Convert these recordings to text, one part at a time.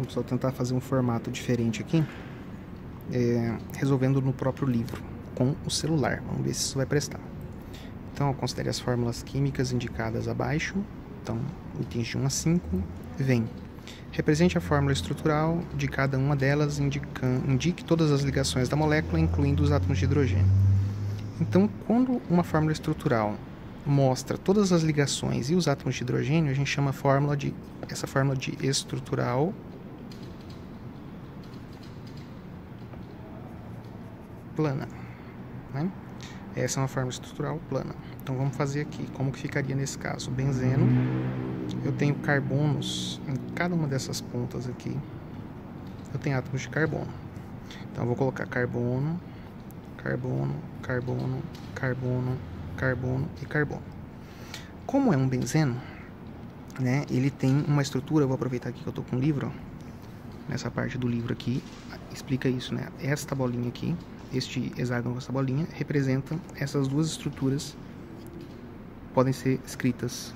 Vamos só tentar fazer um formato diferente aqui, resolvendo no próprio livro, com o celular. Vamos ver se isso vai prestar. Então, considere as fórmulas químicas indicadas abaixo. Então, itens de 1 a 5, vem. Represente a fórmula estrutural de cada uma delas, indique todas as ligações da molécula, incluindo os átomos de hidrogênio. Então, quando uma fórmula estrutural mostra todas as ligações e os átomos de hidrogênio, a gente chama essa fórmula de estrutural plana, né? Essa é uma fórmula estrutural plana. Então vamos fazer aqui como que ficaria nesse caso. Benzeno, eu tenho carbonos em cada uma dessas pontas aqui, eu tenho átomos de carbono. Então eu vou colocar carbono, carbono, carbono, carbono, carbono e carbono. Como é um benzeno, né, ele tem uma estrutura, eu vou aproveitar aqui que eu estou com o livro, ó, nessa parte do livro aqui, explica isso, né? Esta bolinha aqui, este hexágono com essa bolinha, representa essas duas estruturas, podem ser escritas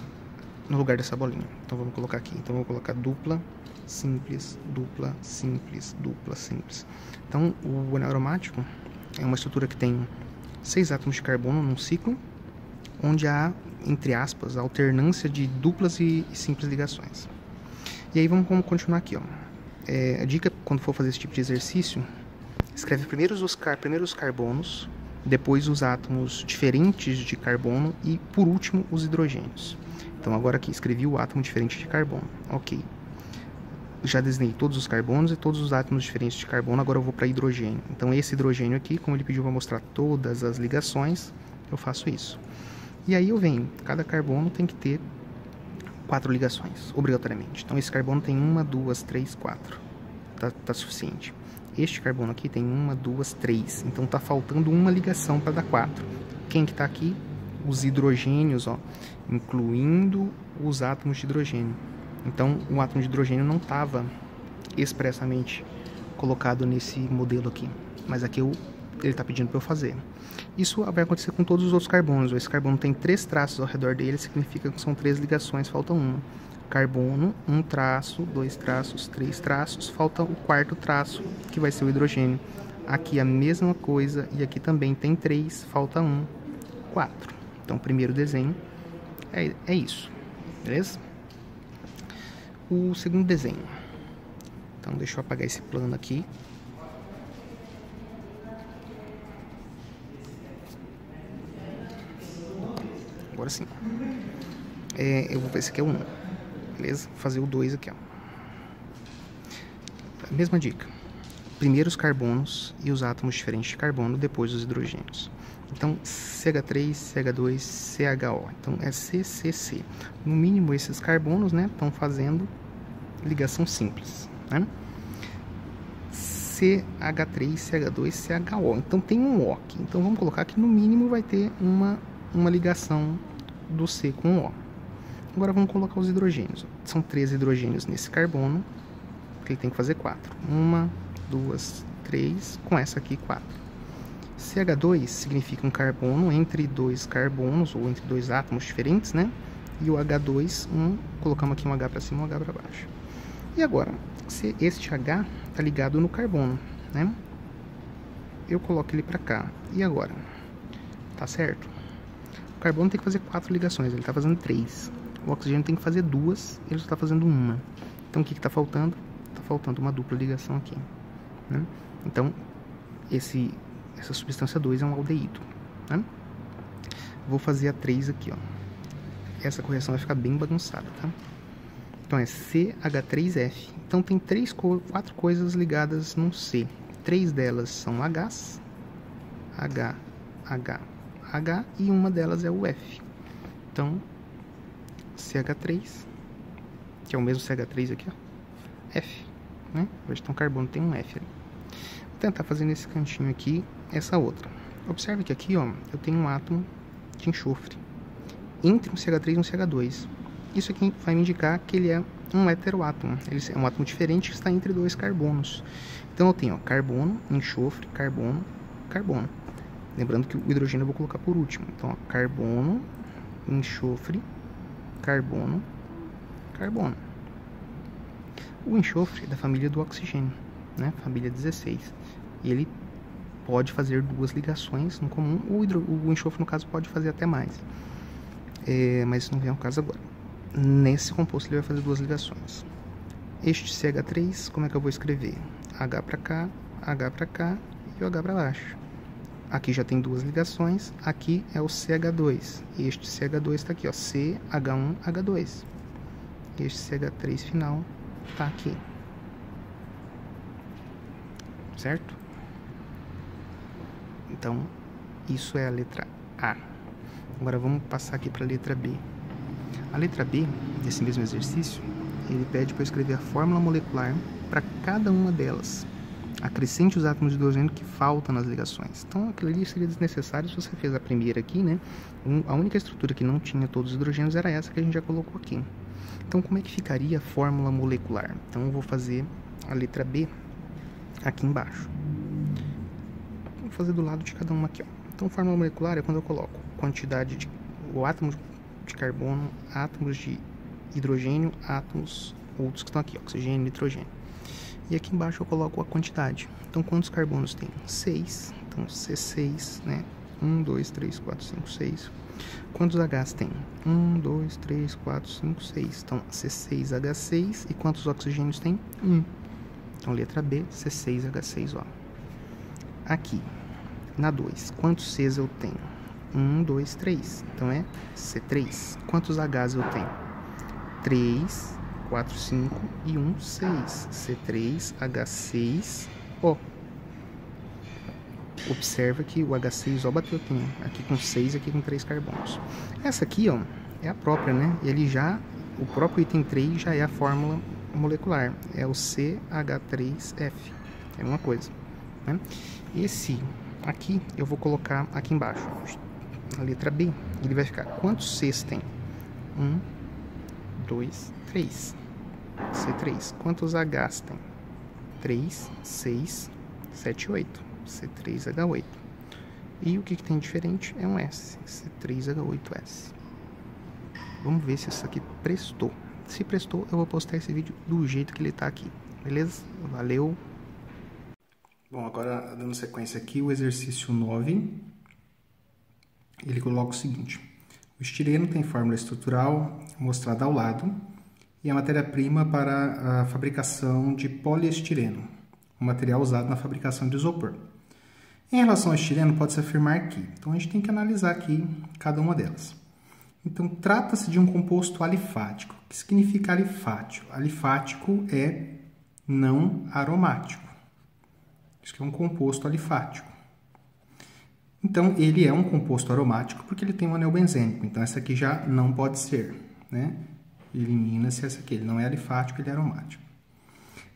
no lugar dessa bolinha. Então vamos colocar aqui, então eu vou colocar dupla, simples, dupla, simples, dupla, simples. Então o anel aromático é uma estrutura que tem 6 átomos de carbono num ciclo, onde há, entre aspas, alternância de duplas e simples ligações. E aí vamos continuar aqui, ó. A dica, quando for fazer esse tipo de exercício, escreve primeiro os carbonos, depois os átomos diferentes de carbono e, por último, os hidrogênios. Então agora aqui, escrevi o átomo diferente de carbono. Ok. Já desenhei todos os carbonos e todos os átomos diferentes de carbono, agora eu vou para hidrogênio. Então esse hidrogênio aqui, como ele pediu para mostrar todas as ligações, eu faço isso. E aí eu venho, cada carbono tem que ter 4 ligações, obrigatoriamente. Então esse carbono tem 1, 2, 3, 4. Tá suficiente. Este carbono aqui tem 1, 2, 3. Então tá faltando uma ligação para dar 4. Quem que tá aqui? Os hidrogênios, ó, incluindo os átomos de hidrogênio. Então o átomo de hidrogênio não estava expressamente colocado nesse modelo aqui, mas aqui ele está pedindo para eu fazer. Isso vai acontecer com todos os outros carbonos. Esse carbono tem 3 traços ao redor dele, significa que são 3 ligações, falta uma. Carbono, 1 traço, 2 traços, 3 traços, falta o 4º traço, que vai ser o hidrogênio. Aqui a mesma coisa, e aqui também tem 3, falta 1, 4. Então o primeiro desenho é isso, beleza? O segundo desenho. Então deixa eu apagar esse plano aqui. Agora sim. Eu vou ver esse aqui é o 1. Beleza? Vou fazer o 2 aqui, ó. Mesma dica. Primeiro os carbonos e os átomos diferentes de carbono, depois os hidrogênios. Então, CH3, CH2, CHO. Então, é CCC. No mínimo, esses carbonos, né, estão fazendo ligação simples, né? CH3, CH2, CHO. Então, tem um O aqui. Então, vamos colocar que no mínimo vai ter uma ligação do C com o O. Agora, vamos colocar os hidrogênios. São 3 hidrogênios nesse carbono, que ele tem que fazer 4. 1, 2, 3, com essa aqui 4. CH2 significa um carbono entre 2 carbonos, ou entre 2 átomos diferentes, né? E o H2, colocamos aqui um H para cima e um H para baixo. E agora, se este H está ligado no carbono, né? Eu coloco ele para cá. E agora? Tá certo? O carbono tem que fazer 4 ligações, ele está fazendo 3. O oxigênio tem que fazer 2, ele está fazendo 1. Então o que está faltando? Está faltando uma dupla ligação aqui, né? Então, essa substância 2 é um aldeído, né? Vou fazer a 3 aqui, ó. Essa correção vai ficar bem bagunçada, tá? Então é CH3F. Então tem 4 coisas ligadas num C. 3 delas são Hs, H, H, H, e uma delas é o F. Então, CH3, que é o mesmo CH3 aqui, ó, F, né? Então carbono tem um F ali. Vou tentar fazer nesse cantinho aqui essa outra. Observe que aqui, ó, eu tenho um átomo de enxofre entre um CH3 e um CH2. Isso aqui vai me indicar que ele é um heteroátomo. Ele é um átomo diferente que está entre 2 carbonos. Então eu tenho, ó, carbono, enxofre, carbono, carbono. Lembrando que o hidrogênio eu vou colocar por último. Então, ó, carbono, enxofre, carbono, carbono. O enxofre é da família do oxigênio, né? Família 16. E ele pode fazer 2 ligações no comum. O enxofre, no caso, pode fazer até mais. Mas não vem ao caso agora. Nesse composto ele vai fazer 2 ligações. Este CH3, como é que eu vou escrever? H para cá e o H para baixo. Aqui já tem 2 ligações, aqui é o CH2. Este CH2 está aqui, ó, CH1H2. Este CH3 final está aqui. Certo? Então, isso é a letra A. Agora vamos passar aqui para a letra B. A letra B, desse mesmo exercício, ele pede para eu escrever a fórmula molecular para cada uma delas. Acrescente os átomos de hidrogênio que faltam nas ligações. Então, aquilo ali seria desnecessário se você fez a primeira aqui, né? A única estrutura que não tinha todos os hidrogênios era essa que a gente já colocou aqui. Então, como é que ficaria a fórmula molecular? Então, eu vou fazer a letra B aqui embaixo. Vou fazer do lado de cada uma aqui, ó. Então, fórmula molecular é quando eu coloco quantidade de átomos de carbono, átomos de hidrogênio, átomos outros que estão aqui, oxigênio e nitrogênio. E aqui embaixo eu coloco a quantidade. Então, quantos carbonos tem? 6. Então, C6, né? 1, 2, 3, 4, 5, 6. Quantos Hs tem? 1, 2, 3, 4, 5, 6. Então, C6H6. E quantos oxigênios tem? 1. Então, letra B, C6H6, ó. Aqui, na 2, quantos Cs eu tenho? 1, 2, 3. Então, é C3. Quantos Hs eu tenho? 3, 4, 5 e 1, 6. C3H6O. Observa que o H6O bateu aqui com 6 e aqui com 3 carbonos. Essa aqui, ó, é a própria, né? O próprio item 3 já é a fórmula molecular. É o CH3F. É uma coisa, né? Esse aqui eu vou colocar aqui embaixo. A letra B, ele vai ficar. Quantos Cs tem? 1, 2, 3. C3. Quantos Hs tem? 3, 6, 7, 8. C3H8. E o que tem diferente é um S. C3H8S. Vamos ver se isso aqui prestou. Se prestou, eu vou postar esse vídeo do jeito que ele está aqui. Beleza? Valeu! Bom, agora dando sequência aqui, o exercício 9. Ele coloca o seguinte. O estireno tem fórmula estrutural mostrada ao lado e a matéria-prima para a fabricação de poliestireno, o material usado na fabricação de isopor. Em relação ao estireno, pode-se afirmar que, então a gente tem que analisar aqui cada uma delas. Então, trata-se de um composto alifático. O que significa alifático? Alifático é não aromático. Isso que é um composto alifático. Então, ele é um composto aromático porque ele tem um anel benzênico. Então, essa aqui já não pode ser, né? Elimina-se essa aqui. Ele não é alifático, ele é aromático.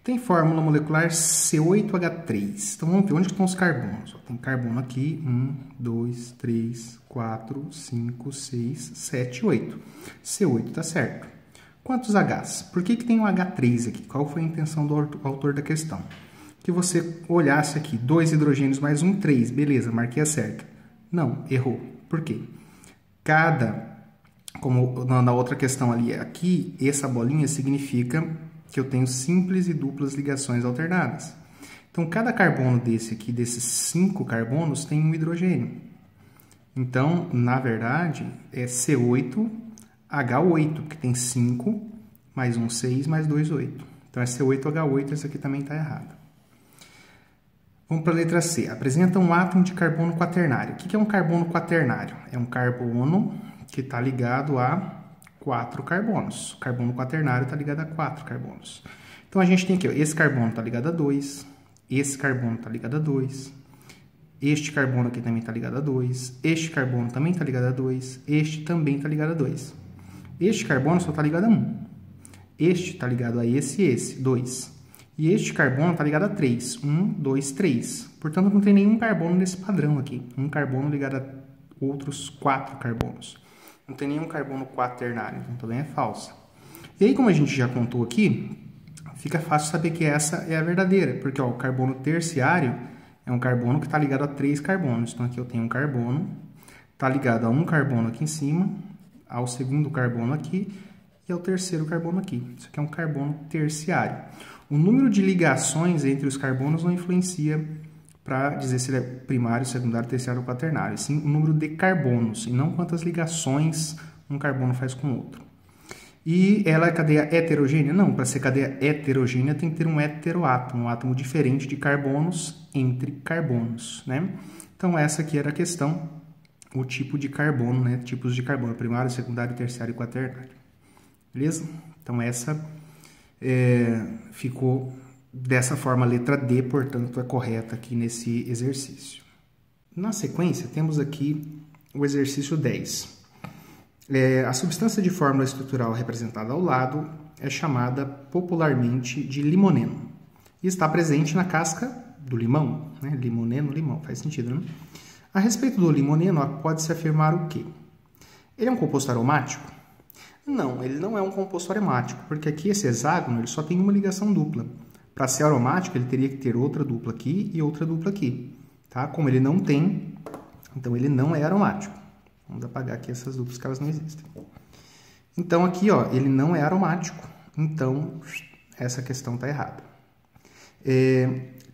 Tem fórmula molecular C8H3. Então, vamos ver onde estão os carbonos. Tem carbono aqui, 1, 2, 3, 4, 5, 6, 7, 8. C8 está certo. Quantos Hs? Por que tem um H3 aqui? Qual foi a intenção do autor da questão? Que você olhasse aqui, 2 hidrogênios mais 1, 3. Beleza, marquei a certa. Não, errou. Por quê? Como na outra questão ali, aqui, essa bolinha significa que eu tenho simples e duplas ligações alternadas. Então, cada carbono desse aqui, desses 5 carbonos, tem um hidrogênio. Então, na verdade, é C8H8, que tem 5, mais 1, 6, mais 2, 8. Então, é C8H8, essa aqui também está errada. Vamos para a letra C. Apresenta um átomo de carbono quaternário. O que é um carbono quaternário? É um carbono que está ligado a 4 carbonos. O carbono quaternário está ligado a 4 carbonos. Então, a gente tem aqui, ó, esse carbono está ligado a 2, esse carbono está ligado a 2, este carbono aqui também está ligado a 2, este carbono também está ligado a 2, este também está ligado a 2. Este carbono só está ligado a 1. Este está ligado a esse e esse, 2. E este carbono está ligado a 3. 1, 2, 3. Portanto, não tem nenhum carbono nesse padrão aqui. Um carbono ligado a outros 4 carbonos. Não tem nenhum carbono quaternário, então também é falsa. E aí, como a gente já contou aqui, fica fácil saber que essa é a verdadeira. Porque ó, o carbono terciário é um carbono que está ligado a 3 carbonos. Então, aqui eu tenho um carbono, está ligado a um carbono aqui em cima, ao segundo carbono aqui, e é o terceiro carbono aqui. Isso aqui é um carbono terciário. O número de ligações entre os carbonos não influencia para dizer se ele é primário, secundário, terciário ou quaternário, e sim o número de carbonos, e não quantas ligações um carbono faz com o outro. E ela é cadeia heterogênea? Não, para ser cadeia heterogênea tem que ter um heteroátomo, um átomo diferente de carbonos entre carbonos, né? Então essa aqui era a questão, o tipo de carbono, né? Tipos de carbono, primário, secundário, terciário e quaternário. Beleza? Então essa ficou dessa forma, a letra D, portanto, é correta aqui nesse exercício. Na sequência, temos aqui o exercício 10. A substância de fórmula estrutural representada ao lado é chamada popularmente de limoneno e está presente na casca do limão, né? Limoneno, limão, faz sentido, né? A respeito do limoneno, pode-se afirmar o quê? Ele é um composto aromático? Não, ele não é um composto aromático, porque aqui esse hexágono ele só tem uma ligação dupla. Para ser aromático, ele teria que ter outra dupla aqui e outra dupla aqui. Tá? Como ele não tem, então ele não é aromático. Vamos apagar aqui essas duplas que elas não existem. Então aqui, ó, ele não é aromático. Então, essa questão está errada.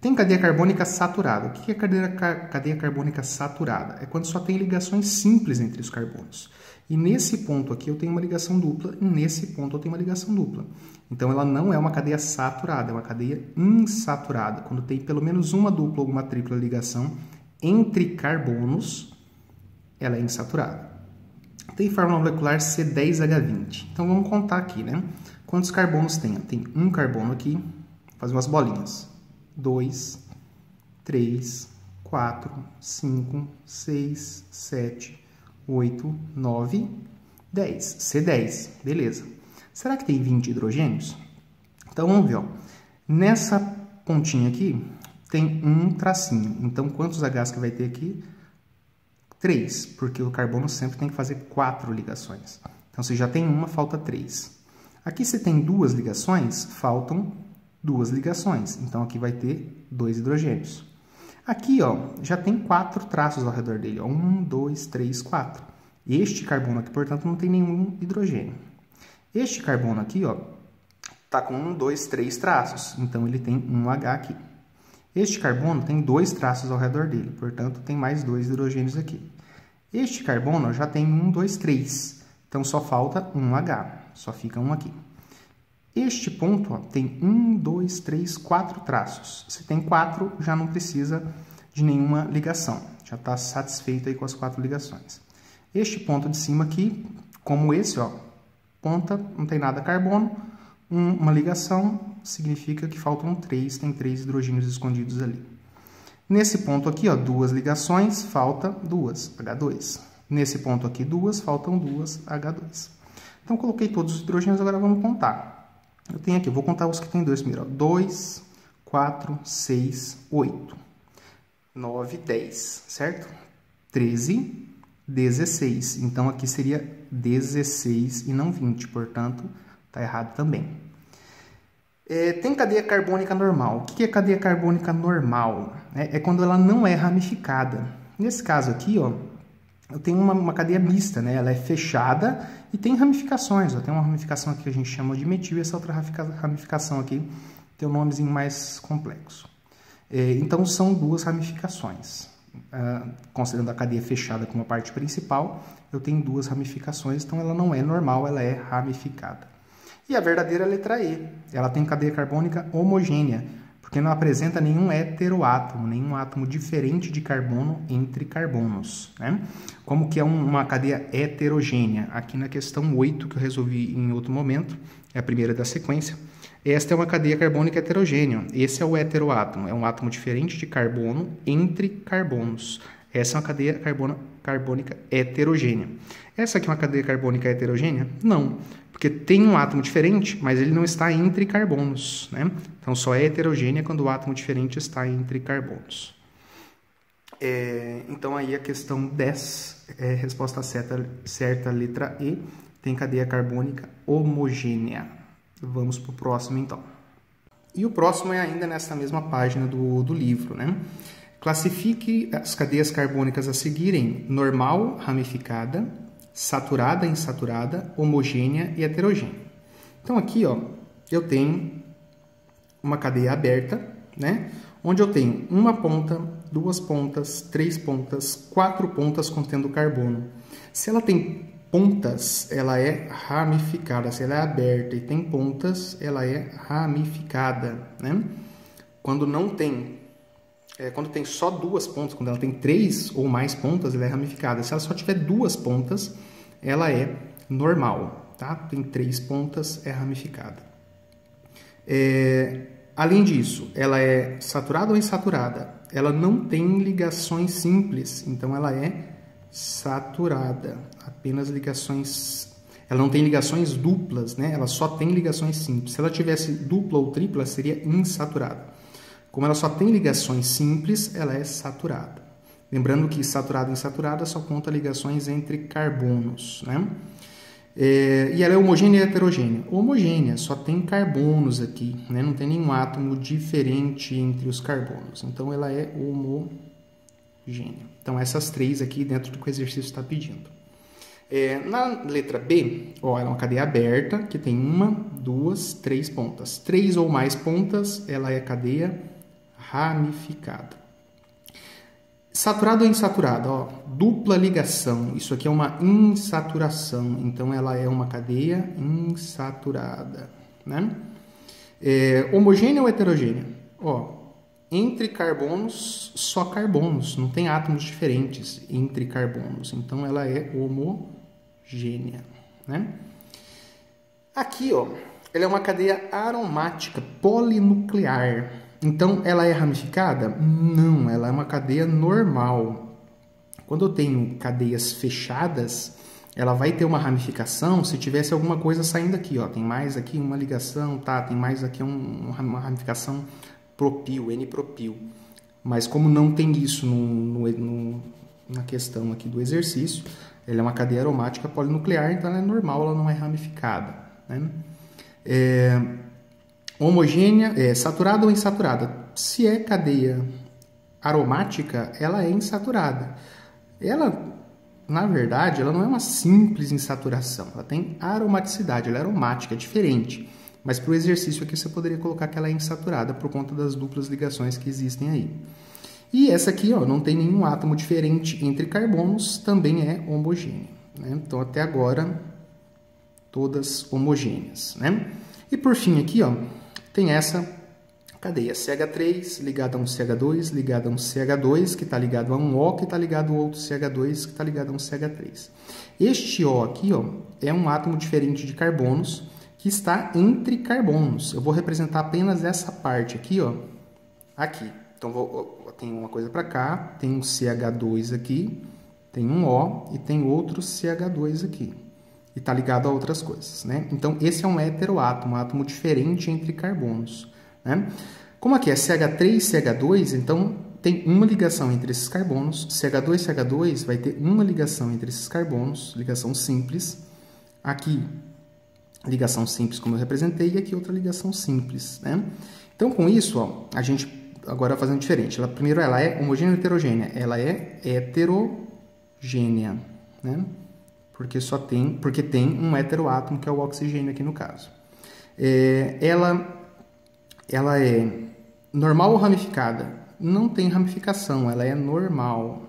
Tem cadeia carbônica saturada. O que é cadeia carbônica saturada? É quando só tem ligações simples entre os carbonos. E nesse ponto aqui eu tenho uma ligação dupla, e nesse ponto eu tenho uma ligação dupla. Então ela não é uma cadeia saturada, é uma cadeia insaturada. Quando tem pelo menos uma dupla ou uma tripla ligação entre carbonos, ela é insaturada. Tem fórmula molecular C10H20. Então vamos contar aqui, né? Quantos carbonos tem? Tem um carbono aqui, vou fazer umas bolinhas. 2, 3, 4, 5, 6, 7, 8, 9, 10. C10, beleza. Será que tem 20 hidrogênios? Então, vamos ver, ó. Nessa pontinha aqui, tem um tracinho. Então, quantos Hs que vai ter aqui? 3, porque o carbono sempre tem que fazer 4 ligações. Então, se já tem uma, falta 3. Aqui, se tem 2 ligações, faltam 2 ligações. Então, aqui vai ter 2 hidrogênios. Aqui, ó, já tem 4 traços ao redor dele. Ó. 1, 2, 3, 4. Este carbono aqui, portanto, não tem nenhum hidrogênio. Este carbono aqui, ó, tá com 1, 2, 3 traços. Então, ele tem um H aqui. Este carbono tem 2 traços ao redor dele. Portanto, tem mais 2 hidrogênios aqui. Este carbono ó, já tem 1, 2, 3. Então, só falta um H. Só fica um aqui. Este ponto ó, tem 1, 2, 3, 4 traços. Se tem 4, já não precisa de nenhuma ligação. Já está satisfeito aí com as 4 ligações. Este ponto de cima aqui, como esse, ó, ponta, não tem nada carbono. Uma ligação significa que faltam 3, tem 3 hidrogênios escondidos ali. Nesse ponto aqui, ó, 2 ligações, falta 2, H2. Nesse ponto aqui, 2, faltam 2, H2. Então, coloquei todos os hidrogênios, agora vamos contar. Eu tenho aqui, eu vou contar os que tem 2 primeiro. 2, 4, 6, 8, 9, 10, certo? 13, 16. Então, aqui seria 16 e não 20, portanto, está errado também. Tem cadeia carbônica normal. O que é cadeia carbônica normal? É quando ela não é ramificada. Nesse caso aqui, ó, eu tenho uma cadeia mista, né? Ela é fechada e tem ramificações. Ó. Tem uma ramificação aqui que a gente chama de metil e essa outra ramificação aqui tem um nomezinho mais complexo. Então, são 2 ramificações. Considerando a cadeia fechada como a parte principal, eu tenho 2 ramificações, então ela não é normal, ela é ramificada. E a verdadeira letra E, ela tem cadeia carbônica homogênea, porque não apresenta nenhum heteroátomo, nenhum átomo diferente de carbono entre carbonos, né? Como que é uma cadeia heterogênea? Aqui na questão 8, que eu resolvi em outro momento, é a primeira da sequência, esta é uma cadeia carbônica heterogênea. Esse é o heteroátomo, é um átomo diferente de carbono entre carbonos. Essa é uma cadeia carbônica heterogênea. Essa aqui é uma cadeia carbônica heterogênea? Não, porque tem um átomo diferente, mas ele não está entre carbonos, né? Então, só é heterogênea quando o átomo diferente está entre carbonos. Então, aí a questão 10, resposta certa, letra E, tem cadeia carbônica homogênea. Vamos para o próximo, então. E o próximo é ainda nessa mesma página do livro, né? Classifique as cadeias carbônicas a seguirem: normal, ramificada, saturada, insaturada, homogênea e heterogênea. Então aqui, ó, eu tenho uma cadeia aberta, né? Onde eu tenho uma ponta, duas pontas, três pontas, quatro pontas contendo carbono. Se ela tem pontas, ela é ramificada. Se ela é aberta e tem pontas, ela é ramificada, né? Quando não tem, quando tem só duas pontas, quando ela tem três ou mais pontas, ela é ramificada. Se ela só tiver duas pontas, ela é normal, tá? Tem três pontas, é ramificada. Além disso, ela é saturada ou insaturada? Ela não tem ligações simples, então ela é saturada. Apenas ligações... Ela não tem ligações duplas, né? Ela só tem ligações simples. Se ela tivesse dupla ou tripla, seria insaturada. Como ela só tem ligações simples, ela é saturada. Lembrando que saturada e insaturada só conta ligações entre carbonos, né? E ela é homogênea e heterogênea? Homogênea, só tem carbonos aqui, né? Não tem nenhum átomo diferente entre os carbonos. Então, ela é homogênea. Então, essas três aqui dentro do que o exercício está pedindo. Na letra B, ó, ela é uma cadeia aberta, que tem uma, duas, três pontas. Três ou mais pontas, ela é cadeia ramificada. Saturada ou insaturada? Ó, dupla ligação. Isso aqui é uma insaturação. Então, ela é uma cadeia insaturada, né? Homogênea ou heterogênea? Ó, entre carbonos, só carbonos. Não tem átomos diferentes entre carbonos. Então, ela é homogênea, né? Aqui, ó, ela é uma cadeia aromática polinuclear. Então, ela é ramificada? Não, ela é uma cadeia normal. Quando eu tenho cadeias fechadas, ela vai ter uma ramificação se tivesse alguma coisa saindo aqui, ó. Tem mais aqui uma ligação, tá? Tem mais aqui uma ramificação propil, N-propil. Mas como não tem isso na questão aqui do exercício, ela é uma cadeia aromática polinuclear, então ela é normal, ela não é ramificada, né? Homogênea, saturada ou insaturada? Se é cadeia aromática, ela é insaturada. Ela, na verdade, ela não é uma simples insaturação. Ela tem aromaticidade, ela é aromática, é diferente. Mas para o exercício aqui você poderia colocar que ela é insaturada por conta das duplas ligações que existem aí. E essa aqui, ó, não tem nenhum átomo diferente entre carbonos, também é homogênea, né? Então, até agora, todas homogêneas, né? E por fim aqui, ó, tem essa cadeia CH3 ligada a um CH2, ligada a um CH2, que está ligado a um O, que está ligado a outro CH2, que está ligado a um CH3. Este O aqui, ó, é um átomo diferente de carbonos, que está entre carbonos. Eu vou representar apenas essa parte aqui, ó, aqui. Então, tem uma coisa para cá, tem um CH2 aqui, tem um O e tem outro CH2 aqui. E está ligado a outras coisas, né? Então, esse é um heteroátomo, um átomo diferente entre carbonos, né? Como aqui é CH3 e CH2, então tem uma ligação entre esses carbonos. CH2 e CH2 vai ter uma ligação entre esses carbonos, ligação simples. Aqui, ligação simples, como eu representei, e aqui outra ligação simples, né? Então, com isso, ó, a gente agora fazendo diferente. Primeiro, ela é homogênea ou heterogênea? Ela é heterogênea, né? Porque tem um heteroátomo, que é o oxigênio aqui no caso. Ela é normal ou ramificada? Não tem ramificação, ela é normal.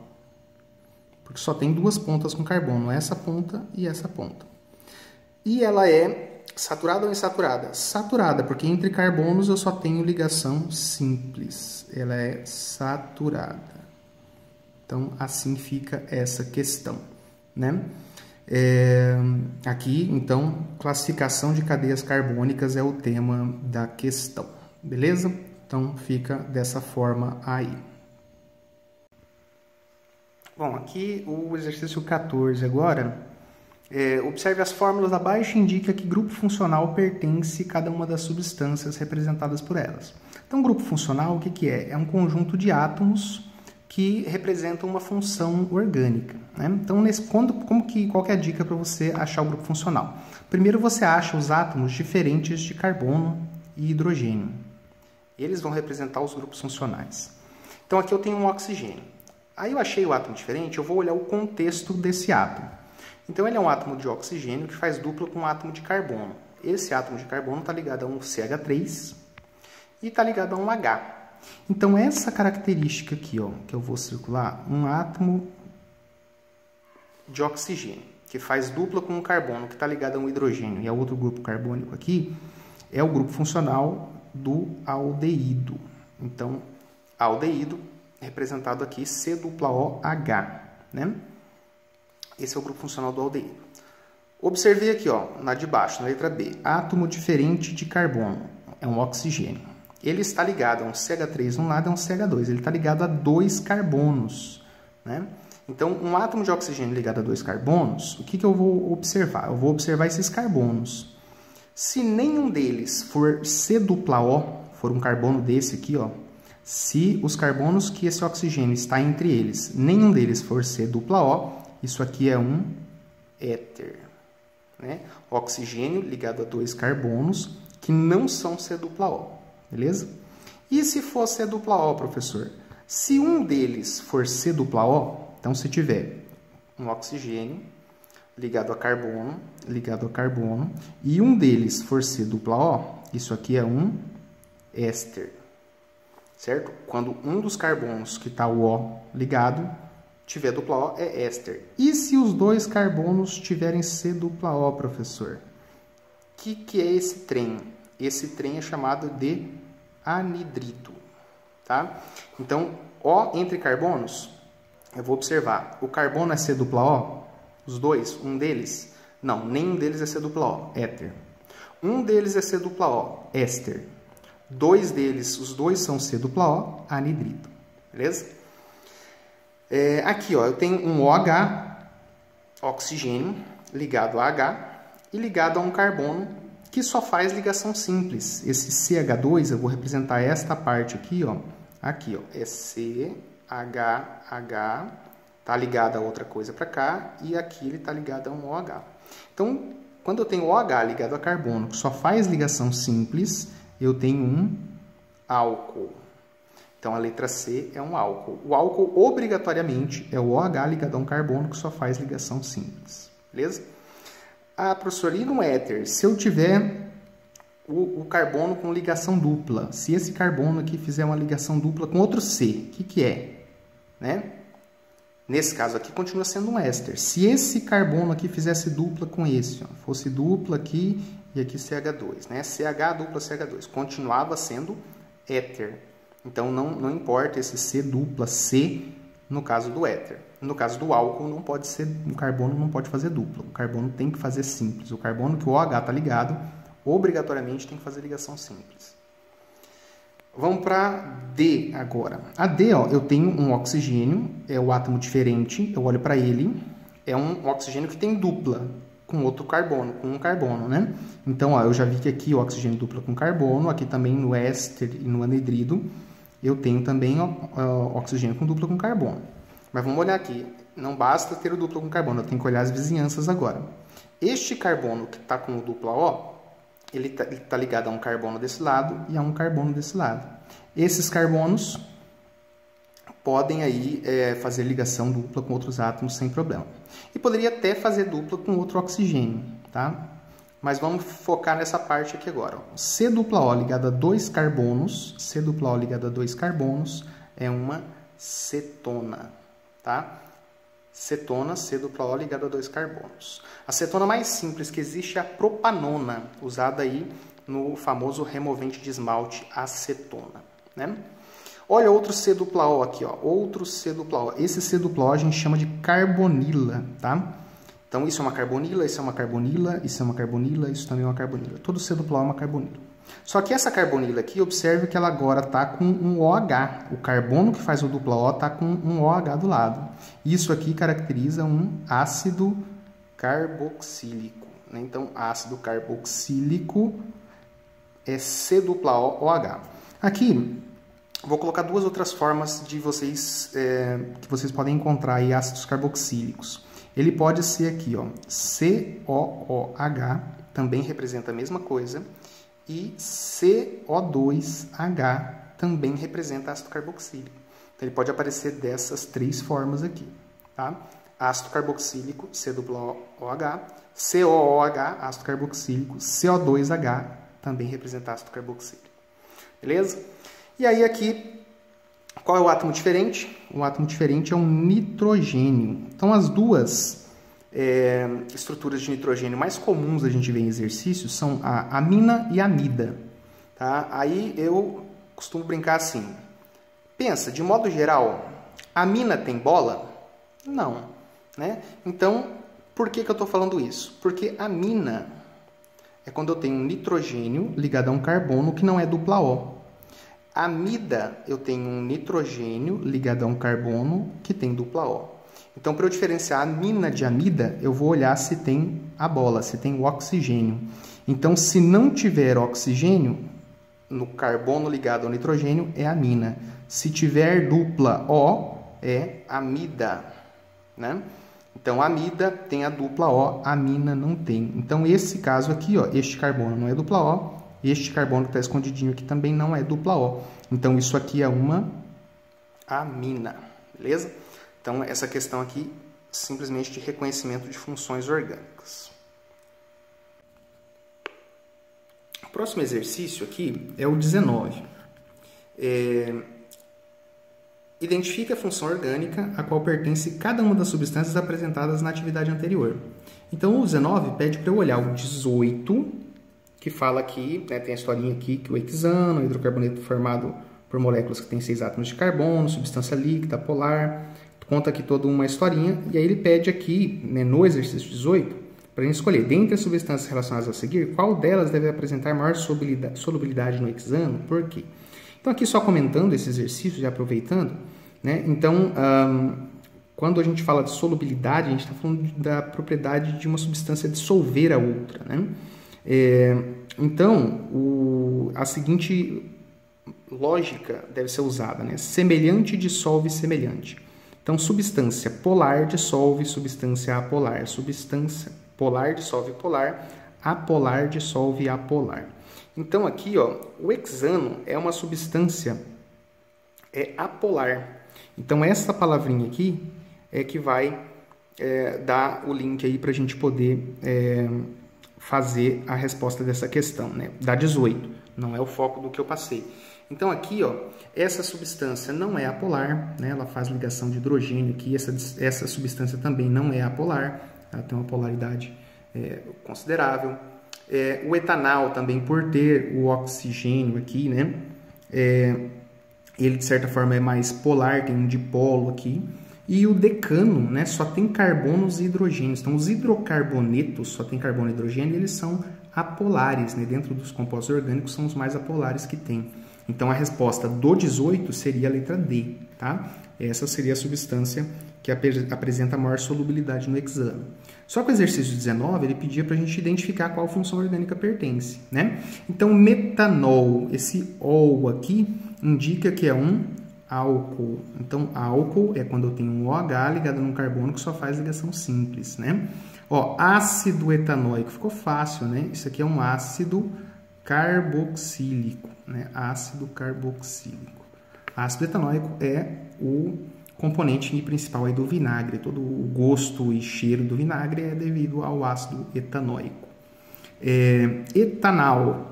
Porque só tem duas pontas com carbono, essa ponta e essa ponta. E ela é saturada ou insaturada? Saturada, porque entre carbonos eu só tenho ligação simples. Ela é saturada. Então, assim fica essa questão, né? Aqui, então, classificação de cadeias carbônicas é o tema da questão, beleza? Então, fica dessa forma aí. Bom, aqui o exercício 14 agora, observe as fórmulas abaixo e indica que grupo funcional pertence a cada uma das substâncias representadas por elas. Então, grupo funcional, o que é? É um conjunto de átomos que representam uma função orgânica, né? Então, qual que é a dica para você achar o grupo funcional? Primeiro, você acha os átomos diferentes de carbono e hidrogênio. Eles vão representar os grupos funcionais. Então, aqui eu tenho um oxigênio. Aí eu achei o átomo diferente, eu vou olhar o contexto desse átomo. Então, ele é um átomo de oxigênio que faz dupla com um átomo de carbono. esse átomo de carbono está ligado a um CH3 e está ligado a um H. Então, essa característica aqui, ó, que eu vou circular, um átomo de oxigênio, que faz dupla com um carbono, que está ligado a um hidrogênio e a outro grupo carbônico aqui, é o grupo funcional do aldeído. Então, aldeído, representado aqui C-OH, né? Esse é o grupo funcional do aldeído. Observei aqui, ó, na de baixo, na letra B, átomo diferente de carbono, é um oxigênio. Ele está ligado a um CH3 de um lado e a um CH2, ele está ligado a 2 carbonos, né? Então, um átomo de oxigênio ligado a 2 carbonos, o que eu vou observar? Eu vou observar esses carbonos. Se nenhum deles for C-O, for um carbono desse aqui, ó, se os carbonos que esse oxigênio está entre eles, nenhum deles for C-O, isso aqui é um éter, né? Oxigênio ligado a 2 carbonos que não são C-O, beleza? E se for C-O, professor? Se um deles for C-O, então se tiver um oxigênio ligado a carbono, e um deles for C-O, isso aqui é um éster, certo? Quando um dos carbonos que está o O ligado tiver dupla O, é éster. E se os 2 carbonos tiverem C-O, professor? O que é esse trem? Esse trem é chamado de anidrito, tá? Então, O entre carbonos, eu vou observar, o carbono é C-O? Os dois? Um deles? Não, nenhum deles é C-O, éter. Um deles é C-O, éster. 2 deles, os dois são C-O, anidrito. Beleza? Aqui, ó, eu tenho um OH, oxigênio, ligado a H e ligado a um carbono que só faz ligação simples. Esse CH2, eu vou representar esta parte aqui, ó. Aqui, ó, é CHH, tá ligado a outra coisa para cá, e aqui ele tá ligado a um OH. Então, quando eu tenho OH ligado a carbono, que só faz ligação simples, eu tenho um álcool. Então, a letra C é um álcool. O álcool, obrigatoriamente, é o OH ligado a um carbono que só faz ligação simples. Beleza? Ah, professor, e no éter? Se eu tiver o carbono com ligação dupla, se esse carbono aqui fizer uma ligação dupla com outro C, o que é? Né? Nesse caso aqui, continua sendo um éster. Se esse carbono aqui fizesse dupla com esse, ó, fosse dupla aqui e aqui CH2, né? CH dupla CH2, continuava sendo éter. Então, não importa esse C dupla C no caso do éter. No caso do álcool, não pode ser, o carbono não pode fazer dupla. O carbono tem que fazer simples. O carbono que o OH está ligado, obrigatoriamente tem que fazer ligação simples. Vamos para D agora. A D, ó, eu tenho um oxigênio, é o átomo diferente, eu olho para ele, é um oxigênio que tem dupla com outro carbono, com um carbono, né? Então, ó, eu já vi que aqui o oxigênio dupla com carbono, aqui também no éster e no anidrido, eu tenho também oxigênio com dupla com carbono. Mas vamos olhar aqui, não basta ter o dupla com carbono, eu tenho que olhar as vizinhanças agora. Este carbono que está com o dupla O, ele tá ligado a um carbono desse lado e a um carbono desse lado. Esses carbonos podem aí fazer ligação dupla com outros átomos sem problema. E poderia até fazer dupla com outro oxigênio, tá? Mas vamos focar nessa parte aqui agora. Ó. C-O ligado a 2 carbonos, C-O ligado a 2 carbonos é uma cetona, tá? Cetona, C-O ligado a 2 carbonos. A cetona mais simples que existe é a propanona, usada aí no famoso removente de esmalte acetona, né? Olha outro C-O aqui, ó, outro C-O. Esse C-O a gente chama de carbonila, tá? Então isso é uma carbonila, isso é uma carbonila, isso é uma carbonila, isso também é uma carbonila. Todo C-O é uma carbonila. Só que essa carbonila aqui, observe que ela agora está com um OH. O carbono que faz o dupla O está com um OH do lado. Isso aqui caracteriza um ácido carboxílico, né? Então, ácido carboxílico é C-OH. Aqui, vou colocar 2 outras formas de vocês que vocês podem encontrar aí ácidos carboxílicos. Ele pode ser aqui, ó, COOH, também representa a mesma coisa. E CO2H também representa ácido carboxílico. Então, ele pode aparecer dessas 3 formas aqui, tá? ácido carboxílico, C-OH, COOH, ácido carboxílico, CO2H, também representa ácido carboxílico. Beleza? E aí aqui, qual é o átomo diferente? O átomo diferente é um nitrogênio. Então, as duas estruturas de nitrogênio mais comuns a gente ver em exercícios são a amina e a amida. Tá? Aí eu costumo brincar assim. Pensa, de modo geral, a amina tem bola? Não. Né? Então, por que eu estou falando isso? Porque a amina é quando eu tenho um nitrogênio ligado a um carbono que não é dupla O. A amida, eu tenho um nitrogênio ligado a um carbono que tem dupla O. Então, para eu diferenciar a amina de amida, eu vou olhar se tem a bola, se tem o oxigênio. Então, se não tiver oxigênio no carbono ligado ao nitrogênio, é amina. Se tiver dupla O, é amida. Né? Então, a amida tem a dupla O, a amina não tem. Então, esse caso aqui, ó, este carbono não é dupla O, este carbono que está escondidinho aqui também não é dupla O. Então, isso aqui é uma amina, beleza? Então, essa questão aqui, simplesmente de reconhecimento de funções orgânicas. O próximo exercício aqui é o 19. Identifique a função orgânica a qual pertence cada uma das substâncias apresentadas na atividade anterior. Então, o 19 pede para eu olhar o 18, que fala aqui, né, tem a historinha aqui, que o hexano, hidrocarboneto formado por moléculas que têm 6 átomos de carbono, substância líquida, polar, conta aqui toda uma historinha, e aí ele pede aqui, né, no exercício 18, para a gente escolher, dentre as substâncias relacionadas a seguir, qual delas deve apresentar maior solubilidade no hexano, por quê? Então, aqui só comentando esse exercício, já aproveitando, né, então, quando a gente fala de solubilidade, a gente está falando da propriedade de uma substância dissolver a outra, né? Então, a seguinte lógica deve ser usada, né? Semelhante dissolve semelhante. Então, substância polar dissolve substância apolar. Substância polar dissolve polar. Apolar dissolve apolar. Então, aqui, ó, o hexano é uma substância apolar. Então, essa palavrinha aqui é que vai dar o link aí para a gente poder fazer a resposta dessa questão, né? Da 18, não é o foco do que eu passei. Então aqui, ó, essa substância não é apolar, né? Ela faz ligação de hidrogênio aqui, essa substância também não é apolar, ela tem uma polaridade considerável. O etanol também, por ter o oxigênio aqui, né? Ele de certa forma é mais polar, tem um dipolo aqui. E o decano, né, só tem carbonos e hidrogênios. Então, os hidrocarbonetos só tem carbono e hidrogênio, eles são apolares, né? Dentro dos compostos orgânicos, são os mais apolares que tem. Então, a resposta do 18 seria a letra D, tá? Essa seria a substância que apresenta maior solubilidade no hexano. Só que o exercício 19, ele pedia para a gente identificar qual função orgânica pertence, né? Então, metanol, esse O aqui, indica que é um álcool. Então, álcool é quando eu tenho um OH ligado num carbono que só faz ligação simples, né? Ó, ácido etanóico, ficou fácil, né? Isso aqui é um ácido carboxílico, né? Ácido carboxílico. Ácido etanóico é o componente principal aí do vinagre. Todo o gosto e cheiro do vinagre é devido ao ácido etanóico. Etanol.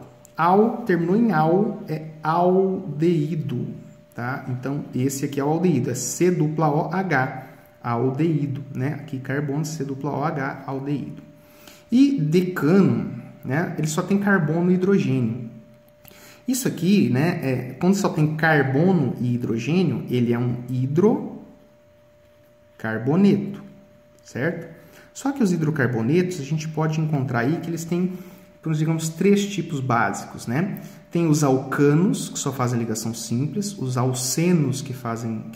Terminou em al, é aldeído. Tá? Então, esse aqui é o aldeído, é C-OH, aldeído, né? Aqui carbono, C-OH, aldeído. E decano, né? Ele só tem carbono e hidrogênio. Isso aqui, né? Quando só tem carbono e hidrogênio, ele é um hidrocarboneto, certo? Só que os hidrocarbonetos, a gente pode encontrar aí que eles têm, digamos, 3 tipos básicos, né? Tem os alcanos, que só fazem ligação simples, os alcenos, que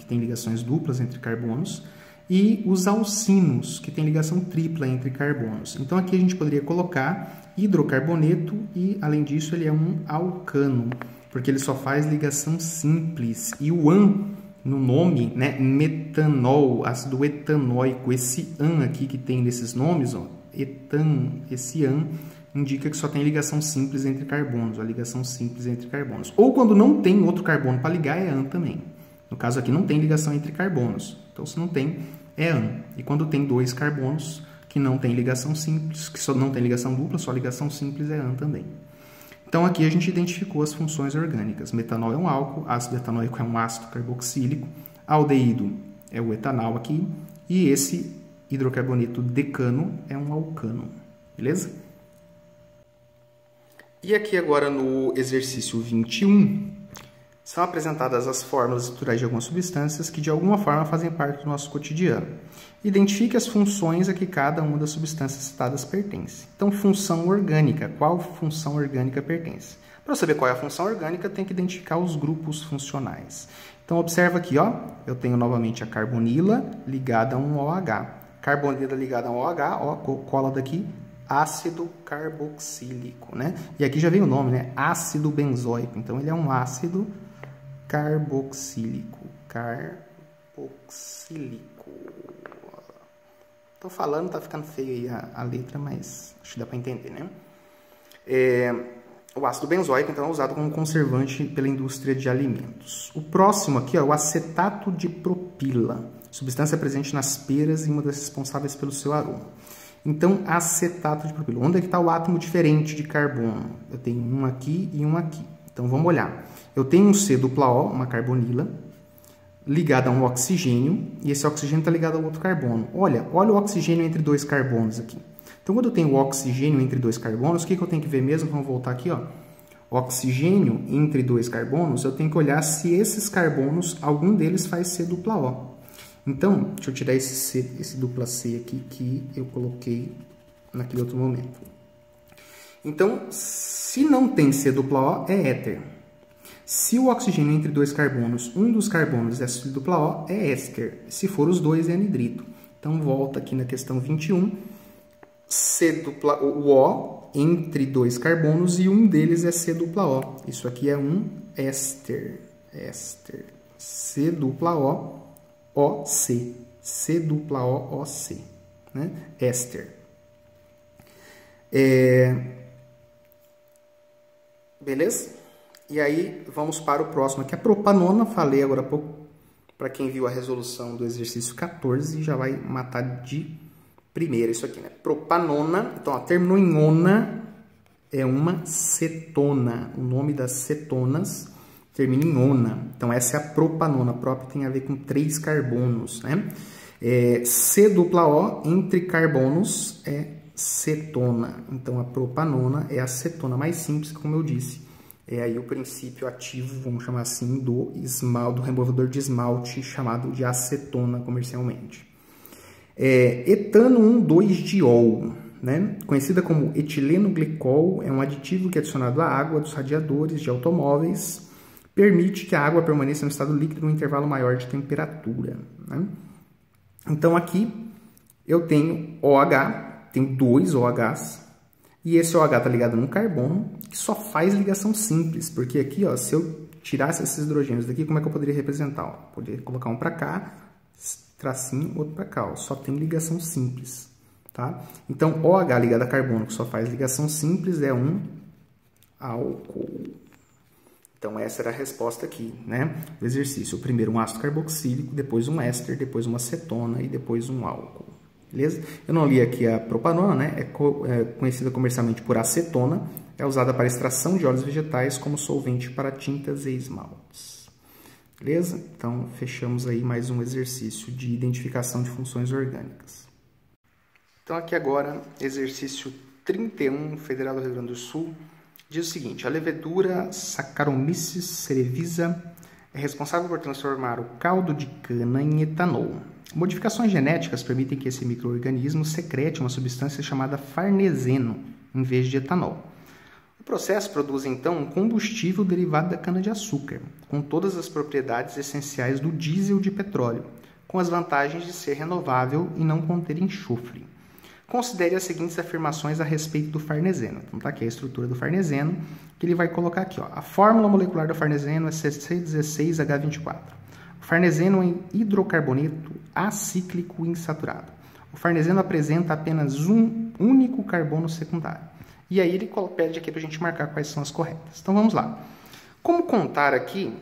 têm ligações duplas entre carbonos, e os alcinos, que têm ligação tripla entre carbonos. Então, aqui a gente poderia colocar hidrocarboneto e, além disso, ele é um alcano, porque ele só faz ligação simples. E o an, no nome, né, metanol, ácido etanóico, esse an aqui que tem nesses nomes, ó, esse an, indica que só tem ligação simples entre carbonos, a ligação simples entre carbonos. Ou quando não tem outro carbono para ligar, é an também. No caso aqui não tem ligação entre carbonos. Então, se não tem, é AN. E quando tem dois carbonos que não tem ligação simples, que só não tem ligação dupla, só ligação simples é AN também. Então aqui a gente identificou as funções orgânicas. Metanol é um álcool, ácido etanóico é um ácido carboxílico, aldeído é o etanol aqui, e esse hidrocarboneto decano é um alcano, beleza? E aqui agora no exercício 21, são apresentadas as fórmulas estruturais de algumas substâncias que de alguma forma fazem parte do nosso cotidiano. Identifique as funções a que cada uma das substâncias citadas pertence. Então, função orgânica. Qual função orgânica pertence? Para saber qual é a função orgânica, tem que identificar os grupos funcionais. Então, observa aqui, ó, eu tenho novamente a carbonila ligada a um OH. Carbonila ligada a um OH, ó, cola daqui, ácido carboxílico, né? E aqui já vem o nome, né? Ácido benzoico. Então, ele é um ácido carboxílico. Tô falando, tá ficando feio aí a letra, mas acho que dá para entender, né? O ácido benzoico, então, é usado como conservante pela indústria de alimentos. O próximo aqui, ó, o acetato de propila, substância presente nas peras e uma das responsáveis pelo seu aroma. Então, acetato de propila. Onde é que está o átomo diferente de carbono? Eu tenho um aqui e um aqui. Então, vamos olhar. Eu tenho um C-O, uma carbonila, ligada a um oxigênio, e esse oxigênio está ligado ao outro carbono. Olha o oxigênio entre dois carbonos aqui. Então, quando eu tenho o oxigênio entre dois carbonos, o que eu tenho que ver mesmo? Vamos voltar aqui, ó. Oxigênio entre dois carbonos, eu tenho que olhar se esses carbonos, algum deles faz C-O. Então, deixa eu tirar esse dupla C aqui que eu coloquei naquele outro momento. Então, se não tem C-O, é éter. Se o oxigênio entre dois carbonos, um dos carbonos é C-O, é éster. Se for os dois, é anidrito. Então, volta aqui na questão 21. O O entre dois carbonos e um deles é C-O. Isso aqui é um éster. C-O, OC. C-O, OC. Né? Éster. Beleza? E aí, vamos para o próximo aqui. A propanona, falei agora há pouco, para quem viu a resolução do exercício 14, já vai matar de primeira isso aqui, né? Propanona, então, ó, terminou em ona, é uma cetona. O nome das cetonas termina em ona. Então, essa é a propanona. Própria tem a ver com 3 carbonos, né? C-O entre carbonos é cetona. Então, a propanona é a cetona mais simples, como eu disse. É aí o princípio ativo, vamos chamar assim, do removedor de esmalte, chamado de acetona comercialmente. Etano 1,2-diol, né? Conhecida como etileno-glicol, é um aditivo que é adicionado à água dos radiadores de automóveis, permite que a água permaneça no estado líquido num intervalo maior de temperatura, né? Então aqui eu tenho OH, tenho 2 OHs, e esse OH está ligado num carbono que só faz ligação simples, porque aqui, ó, se eu tirasse esses hidrogênios daqui, como é que eu poderia representar? Ó, poderia colocar um para cá, tracinho, outro para cá, ó, só tem ligação simples, tá? Então, OH ligado a carbono que só faz ligação simples é um álcool. Então, essa era a resposta aqui, né? Do exercício. Primeiro um ácido carboxílico, depois um éster, depois uma acetona e depois um álcool. Beleza? Eu não li aqui a propanona, né? É conhecida comercialmente por acetona. É usada para extração de óleos vegetais como solvente para tintas e esmaltes. Beleza? Então, fechamos aí mais um exercício de identificação de funções orgânicas. Então, aqui agora, exercício 31, Federal do Rio Grande do Sul, diz o seguinte: a levedura Saccharomyces cerevisiae é responsável por transformar o caldo de cana em etanol. Modificações genéticas permitem que esse micro-organismo secrete uma substância chamada farneseno, em vez de etanol. O processo produz, então, um combustível derivado da cana-de-açúcar, com todas as propriedades essenciais do diesel de petróleo, com as vantagens de ser renovável e não conter enxofre. Considere as seguintes afirmações a respeito do farneseno. Então, tá aqui a estrutura do farneseno, que ele vai colocar aqui, ó. A fórmula molecular do farneseno é CC16H24. O farneseno é um hidrocarboneto acíclico insaturado. O farneseno apresenta apenas um único carbono secundário. E aí ele pede aqui para a gente marcar quais são as corretas. Então vamos lá. Como contar aqui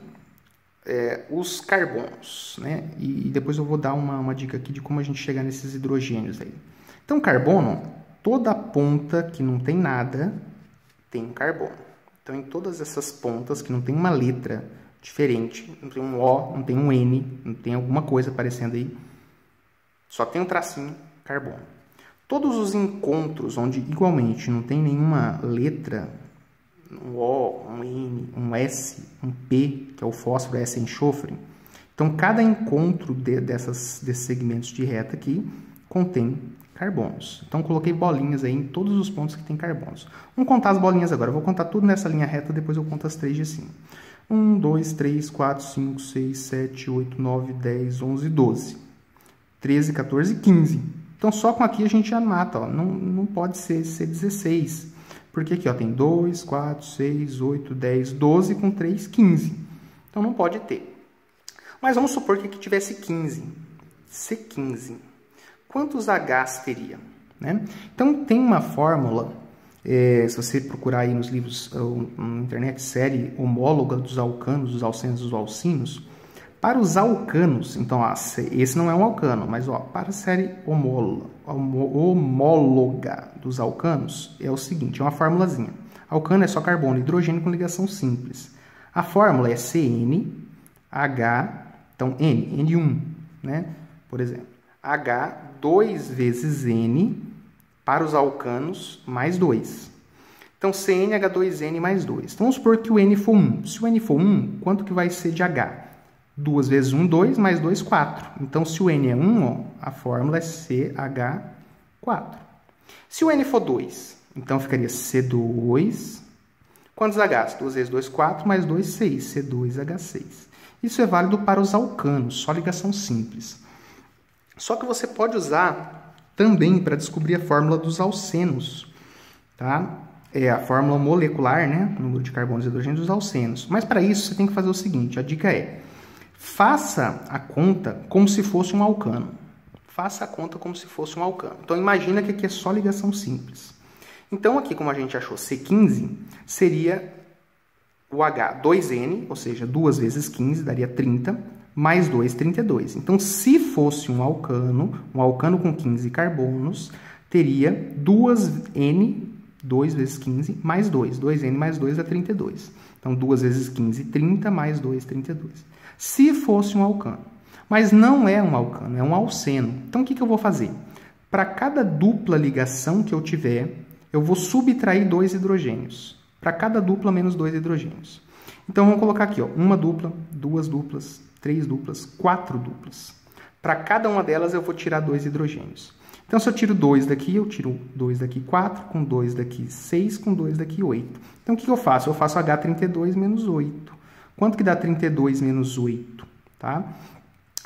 os carbonos, né? E depois eu vou dar uma dica aqui de como a gente chegar nesses hidrogênios aí. Então, carbono, toda ponta que não tem nada tem um carbono. Então, em todas essas pontas que não tem uma letra diferente, não tem um O, não tem um N, não tem alguma coisa aparecendo aí, só tem um tracinho, carbono. Todos os encontros onde igualmente não tem nenhuma letra, um O, um N, um S, um P, que é o fósforo, S é enxofre. Então, cada encontro desses segmentos de reta aqui contém carbonos. Então, coloquei bolinhas aí em todos os pontos que tem carbonos. Vamos contar as bolinhas agora. Eu vou contar tudo nessa linha reta, depois eu conto as 3 de cima. 1, 2, 3, 4, 5, 6, 7, 8, 9, 10, 11, 12. 13, 14, 15. Então, só com aqui a gente já mata. Ó. Não pode ser 16. Porque aqui ó, tem 2, 4, 6, 8, 10, 12 com 3, 15. Então, não pode ter. Mas vamos supor que aqui tivesse 15. C15. Quantos Hs teria? Né? Então, tem uma fórmula, se você procurar aí nos livros na internet, série homóloga dos alcanos, dos alcenos, dos alcinos, para os alcanos, então, esse não é um alcano, mas ó, para a série homóloga dos alcanos, é o seguinte, é uma formulazinha. Alcano é só carbono e hidrogênio com ligação simples. A fórmula é CnH, então N1, né? Por exemplo, H 2 vezes N para os alcanos mais 2. Então, CnH2n mais 2. Então, vamos supor que o N for 1. Se o N for 1, quanto que vai ser de H? 2 vezes 1, 2, mais 2, 4. Então, se o N é 1, ó, a fórmula é CH4. Se o N for 2, então ficaria C2. Quantos Hs? 2 vezes 2, 4, mais 2, 6. C2H6. Isso é válido para os alcanos, só ligação simples. Só que você pode usar também para descobrir a fórmula dos alcenos, tá? É a fórmula molecular, né? Número de carbonos e hidrogênios dos alcenos. Mas para isso você tem que fazer o seguinte, a dica é, faça a conta como se fosse um alcano. Faça a conta como se fosse um alcano. Então imagina que aqui é só ligação simples. Então aqui, como a gente achou C15, seria o H 2N, ou seja, 2 vezes 15 daria 30, mais 2, 32. Então, se fosse um alcano com 15 carbonos, teria 2N, 2 vezes 15, mais 2. 2N mais 2 é 32. Então, 2 vezes 15, 30, mais 2, 32. Se fosse um alcano. Mas não é um alcano, é um alceno. Então, o que eu vou fazer? Para cada dupla ligação que eu tiver, eu vou subtrair 2 hidrogênios. Para cada dupla, menos 2 hidrogênios. Então, vamos colocar aqui, ó, uma dupla, 2 duplas, 3 duplas, 4 duplas. Para cada uma delas, eu vou tirar 2 hidrogênios. Então, se eu tiro 2 daqui, eu tiro 2 daqui, 4, com 2 daqui, 6, com 2 daqui, 8. Então, o que eu faço? Eu faço H32 menos 8. Quanto que dá 32 menos 8? Tá?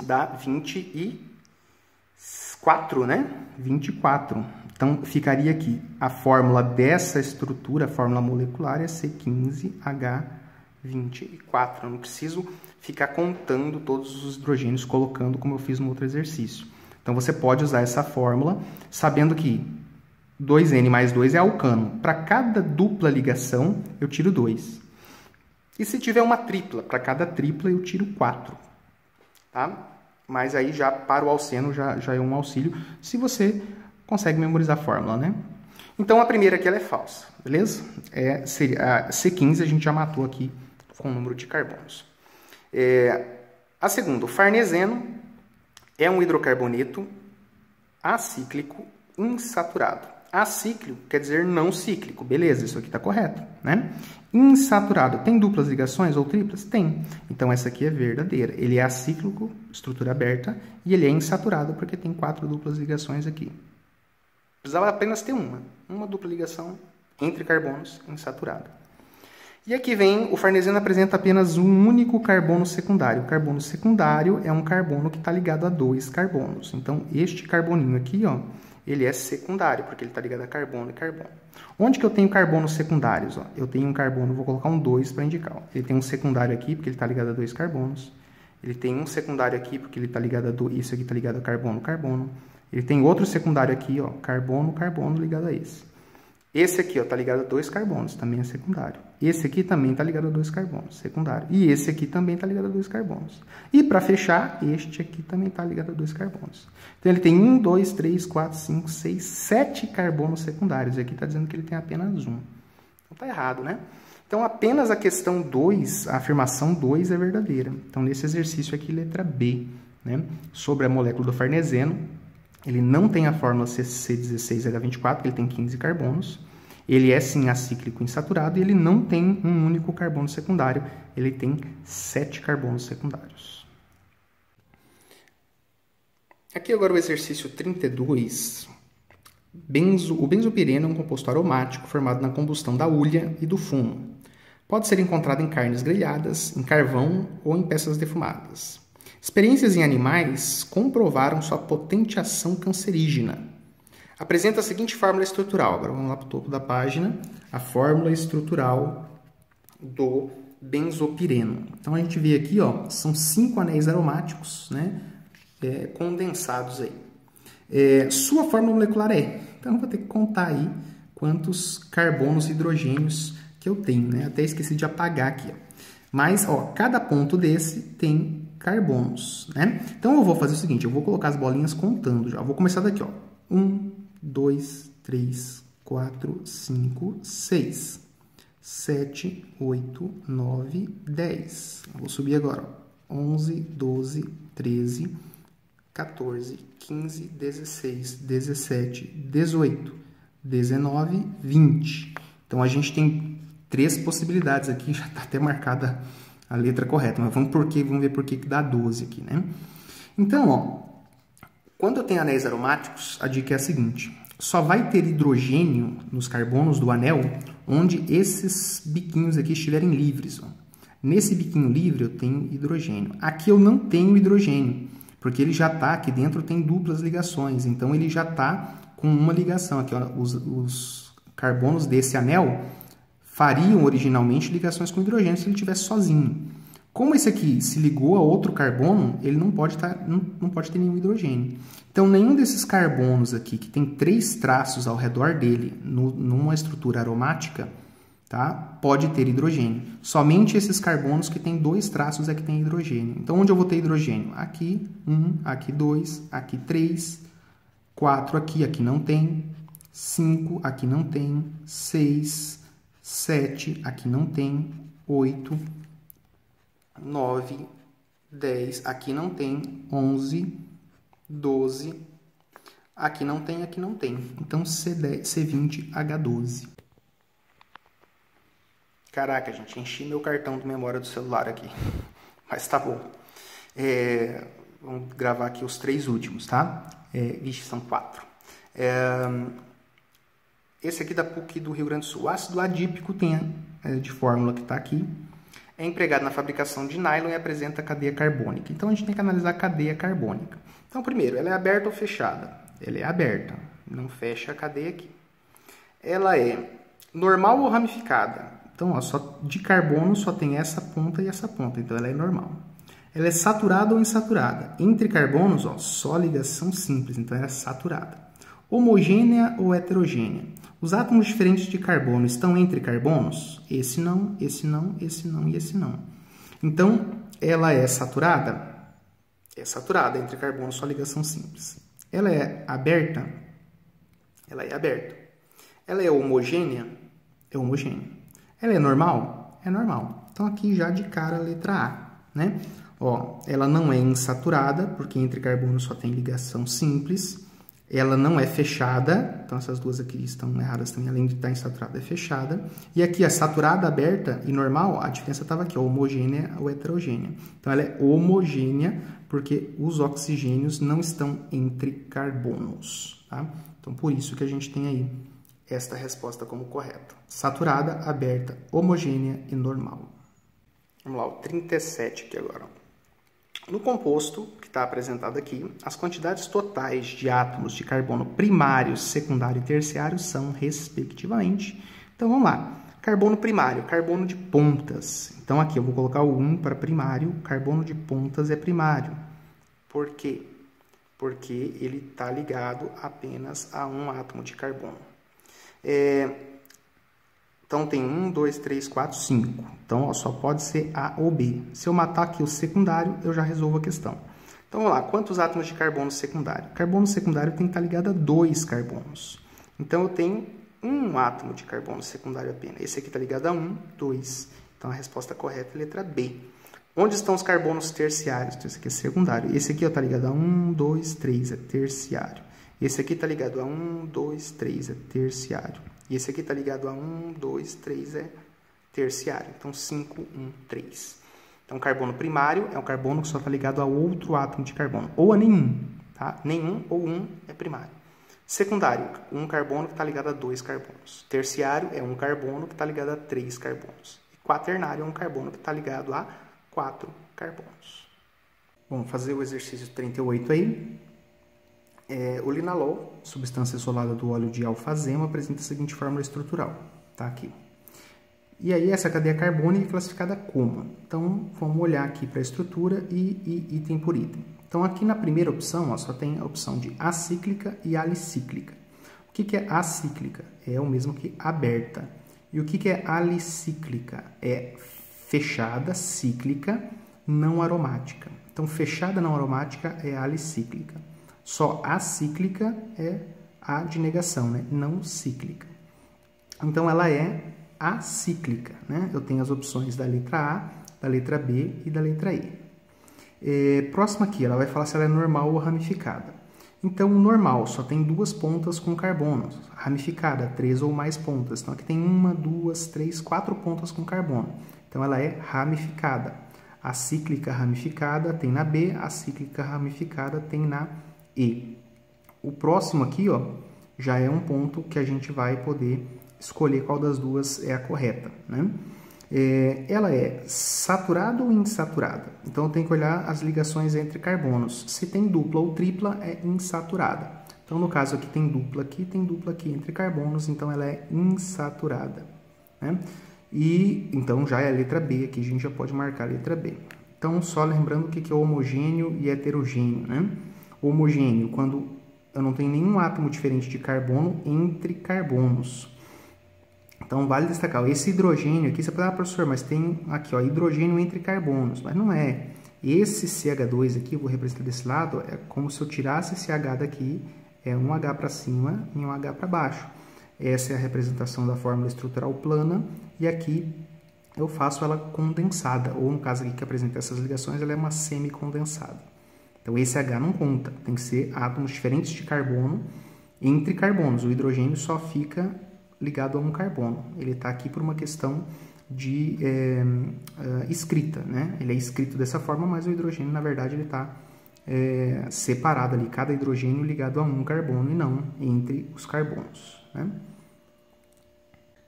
Dá 24, né? 24. Então, ficaria aqui. A fórmula dessa estrutura, a fórmula molecular, é C15H24. Eu não preciso ficar contando todos os hidrogênios, colocando como eu fiz no outro exercício. Então, você pode usar essa fórmula, sabendo que 2N mais 2 é alcano. Para cada dupla ligação, eu tiro 2. E se tiver uma tripla, para cada tripla eu tiro 4. Tá? Mas aí já para o alceno já é um auxílio, se você consegue memorizar a fórmula, né? Então, a primeira aqui ela é falsa, beleza? Seria a C15 a gente já matou aqui com o número de carbonos. A segunda, o farneseno é um hidrocarboneto acíclico insaturado. Acíclico quer dizer não cíclico. Beleza, isso aqui está correto, né? Insaturado. Tem duplas ligações ou triplas? Tem. Então, essa aqui é verdadeira. Ele é acíclico, estrutura aberta, e ele é insaturado porque tem 4 duplas ligações aqui. Precisava apenas ter uma dupla ligação entre carbonos insaturada. E aqui vem, o farneseno apresenta apenas um único carbono secundário. O carbono secundário é um carbono que está ligado a 2 carbonos. Então, este carboninho aqui, ó, ele é secundário, porque ele está ligado a carbono e carbono. Onde que eu tenho carbonos secundários? Ó? Eu tenho um carbono, vou colocar um 2 para indicar. Ó. Ele tem um secundário aqui, porque ele está ligado a 2 carbonos. Ele tem um secundário aqui, porque ele está ligado a 2. Isso aqui está ligado a carbono, carbono. Ele tem outro secundário aqui, ó, carbono, carbono ligado a esse. Esse aqui está ligado a 2 carbonos, também é secundário. Esse aqui também está ligado a 2 carbonos, secundário. E esse aqui também está ligado a 2 carbonos. E para fechar, este aqui também está ligado a 2 carbonos. Então ele tem 1, 2, 3, 4, 5, 6, 7 carbonos secundários. E aqui está dizendo que ele tem apenas 1. Então está errado, né? Então apenas a questão 2, a afirmação 2 é verdadeira. Então nesse exercício aqui, letra B, né? Sobre a molécula do farneseno, ele não tem a fórmula C16H24, ele tem 15 carbonos. Ele é, sim, acíclico insaturado e ele não tem um único carbono secundário. Ele tem 7 carbonos secundários. Aqui agora o exercício 32. O benzopireno é um composto aromático formado na combustão da hulha e do fumo. Pode ser encontrado em carnes grelhadas, em carvão ou em peças defumadas. Experiências em animais comprovaram sua potente ação cancerígena. Apresenta a seguinte fórmula estrutural. Agora vamos lá para o topo da página. A fórmula estrutural do benzopireno. Então a gente vê aqui, ó, são 5 anéis aromáticos, né, condensados aí. Sua fórmula molecular é. Então eu vou ter que contar aí quantos carbonos e hidrogênios que eu tenho, né? Até esqueci de apagar aqui, ó. Mas, ó, cada ponto desse tem carbonos, né? Então eu vou fazer o seguinte, eu vou colocar as bolinhas contando já. Eu vou começar daqui, ó. 1, 2, 3, 4, 5, 6, 7, 8, 9, 10. Eu vou subir agora, ó. 11, 12, 13, 14, 15, 16, 17, 18, 19, 20. Então a gente tem 3 possibilidades aqui, já está até marcada a letra correta, mas vamos ver por que dá 12 aqui, né? Então, ó, quando eu tenho anéis aromáticos, a dica é a seguinte: só vai ter hidrogênio nos carbonos do anel onde esses biquinhos aqui estiverem livres, ó. Nesse biquinho livre eu tenho hidrogênio. Aqui eu não tenho hidrogênio, porque ele já está aqui dentro, tem duplas ligações, então ele já está com uma ligação aqui, ó. Os carbonos desse anel fariam originalmente ligações com hidrogênio se ele estivesse sozinho. Como esse aqui se ligou a outro carbono, ele não pode ter nenhum hidrogênio. Então, nenhum desses carbonos aqui, que tem 3 traços ao redor dele, numa estrutura aromática, tá, pode ter hidrogênio. Somente esses carbonos que têm 2 traços é que tem hidrogênio. Então, onde eu vou ter hidrogênio? Aqui 1, aqui 2, aqui 3, 4 aqui não tem, 5 aqui não tem, 6, 7, aqui não tem, 8, 9, 10, aqui não tem, 11, 12, aqui não tem, aqui não tem. Então, C20, H12. Caraca, gente, enchi meu cartão de memória do celular aqui. Mas tá bom. Vamos gravar aqui os 3 últimos, tá? Vixe, são 4. Esse aqui da PUC do Rio Grande do Sul. O ácido adípico tem de fórmula que está aqui. É empregado na fabricação de nylon e apresenta cadeia carbônica. Então, a gente tem que analisar a cadeia carbônica. Então, primeiro, ela é aberta ou fechada? Ela é aberta, não fecha a cadeia aqui. Ela é normal ou ramificada? Então, ó, só de carbono só tem essa ponta e essa ponta, então ela é normal. Ela é saturada ou insaturada? Entre carbonos, ó, só ligação simples, então ela é saturada. Homogênea ou heterogênea? Os átomos diferentes de carbono estão entre carbonos? Esse não, esse não, esse não e esse não. Então, ela é saturada? É saturada, entre carbonos, só ligação simples. Ela é aberta? Ela é aberta. Ela é homogênea? É homogênea. Ela é normal? É normal. Então, aqui já de cara a letra A, né? Ó, ela não é insaturada, porque entre carbonos só tem ligação simples. Ela não é fechada, então essas duas aqui estão erradas também, além de estar insaturada, é fechada. E aqui, a saturada, aberta e normal, a diferença estava aqui, ó, homogênea ou heterogênea. Então, ela é homogênea, porque os oxigênios não estão entre carbonos, tá? Então, por isso que a gente tem aí esta resposta como correta. Saturada, aberta, homogênea e normal. Vamos lá, o 37 aqui agora. No composto, que está apresentado aqui, as quantidades totais de átomos de carbono primário, secundário e terciário são, respectivamente. Então, vamos lá. Carbono primário, carbono de pontas. Então, aqui eu vou colocar o 1 para primário, carbono de pontas é primário. Por quê? Porque ele está ligado apenas a um átomo de carbono. Então, tem 1, 2, 3, 4, 5. Então, ó, só pode ser A ou B. Se eu matar aqui o secundário, eu já resolvo a questão. Então, vamos lá. Quantos átomos de carbono secundário? Carbono secundário tem que estar ligado a 2 carbonos. Então, eu tenho um átomo de carbono secundário apenas. Esse aqui está ligado a 1, 2. Então, a resposta correta é a letra B. Onde estão os carbonos terciários? Então, esse aqui é secundário. Esse aqui está ligado a 1, 2, 3, é terciário. Esse aqui está ligado a 1, 2, 3, é terciário. E esse aqui está ligado a 1, 2, 3, é terciário. Então, 5, 1, 3. Então, carbono primário é um carbono que só está ligado a outro átomo de carbono. Ou a nenhum, tá? Nenhum ou um é primário. Secundário, um carbono que está ligado a 2 carbonos. Terciário é um carbono que está ligado a 3 carbonos. E quaternário é um carbono que está ligado a 4 carbonos. Vamos fazer o exercício 38 aí. O linalol, substância isolada do óleo de alfazema, apresenta a seguinte fórmula estrutural. Tá aqui. E aí, essa cadeia carbônica é classificada como? Então, vamos olhar aqui para a estrutura e item por item. Então, aqui na primeira opção, ó, só tem a opção de acíclica e alicíclica. O que é acíclica? É o mesmo que aberta. E o que é alicíclica? É fechada, cíclica, não aromática. Então, fechada não aromática é alicíclica. Só acíclica é a de negação, né? Não cíclica. Então, ela é acíclica, né? Eu tenho as opções da letra A, da letra B e da letra E. Próxima aqui, ela vai falar se ela é normal ou ramificada. Então, normal só tem 2 pontas com carbono. Ramificada, 3 ou mais pontas. Então, aqui tem 1, 2, 3, 4 pontas com carbono. Então, ela é ramificada. A cíclica ramificada tem na B, a cíclica ramificada tem na E. O próximo aqui, ó, já é um ponto que a gente vai poder escolher qual das duas é a correta, né? Ela é saturada ou insaturada? Então, eu tenho que olhar as ligações entre carbonos. Se tem dupla ou tripla, é insaturada. Então, no caso aqui, tem dupla aqui entre carbonos, então ela é insaturada, né? E, então, já é a letra B, aqui a gente já pode marcar a letra B. Então, só lembrando o que é homogêneo e heterogêneo, né? Homogêneo, quando eu não tenho nenhum átomo diferente de carbono entre carbonos. Então, vale destacar, esse hidrogênio aqui, você pode falar, professor, mas tem aqui, ó, hidrogênio entre carbonos, mas não é. Esse CH2 aqui, eu vou representar desse lado, é como se eu tirasse esse H daqui, é um H para cima e um H para baixo. Essa é a representação da fórmula estrutural plana, e aqui eu faço ela condensada, ou no caso aqui que apresenta essas ligações, ela é uma semicondensada. Então, esse H não conta, tem que ser átomos diferentes de carbono entre carbonos. O hidrogênio só fica ligado a um carbono. Ele está aqui por uma questão de escrita, né? Ele é escrito dessa forma, mas o hidrogênio, na verdade, ele está separado ali, cada hidrogênio ligado a um carbono e não entre os carbonos, né?